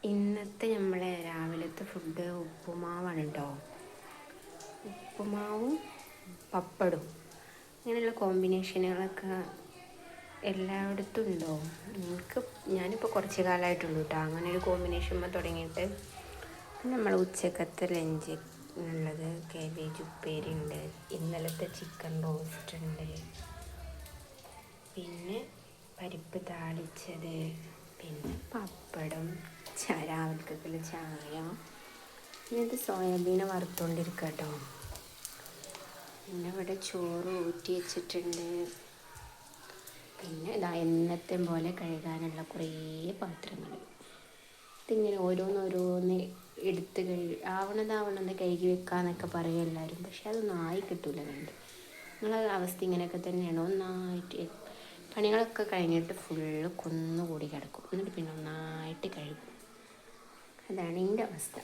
ഇന്നത്തെ നമ്മളെ രാവിലത്തെ ഫുഡ് ഉപ്പുമാവാണ് കേട്ടോ. ഉപ്പുമാവും പപ്പടും ഇങ്ങനെയുള്ള കോമ്പിനേഷനുകളൊക്കെ എല്ലായിടത്തും ഉണ്ടോ? ഞാനിപ്പോൾ കുറച്ച് കാലമായിട്ടുള്ളൂ കേട്ടോ അങ്ങനെ ഒരു കോമ്പിനേഷൻ തുടങ്ങിയിട്ട്. നമ്മൾ ഉച്ചക്കത്തെ ലഞ്ച് ഉള്ളത് കാബേജ് ഉപ്പേരി ഉണ്ട്, ഇന്നലത്തെ ചിക്കൻ റോസ്റ്റ് ഉണ്ട്, പിന്നെ പരിപ്പ് താളിച്ചത്, പിന്നെ പപ്പടം, രാവിലത്തേക്കുള്ള ചായ. ഇത് സോയാബീനെ വറുത്തുകൊണ്ടിരിക്കുക കേട്ടോ. പിന്നെ ഇവിടെ ചോറ് ഊറ്റി വെച്ചിട്ടുണ്ട്. പിന്നെ ഇതാ എന്നത്തെ പോലെ കഴുകാനുള്ള കുറേ പാത്രങ്ങൾ. ഇതിങ്ങനെ ഓരോന്നോരോന്ന് എടുത്ത് ആവണത് കഴുകി വെക്കാന്നൊക്കെ പറയും എല്ലാവരും. പക്ഷെ അതൊന്നും ആയി കിട്ടൂല. നിങ്ങളെ അവസ്ഥ ഇങ്ങനെയൊക്കെ തന്നെയാണോ? ഒന്നായിട്ട് പണികളൊക്കെ കഴിഞ്ഞിട്ട് ഫുള്ള് കുന്നുകൂടി കിടക്കും, എന്നിട്ട് പിന്നെ ഒന്നായിട്ട് കഴുകും. അതാണ് എൻ്റെ അവസ്ഥ.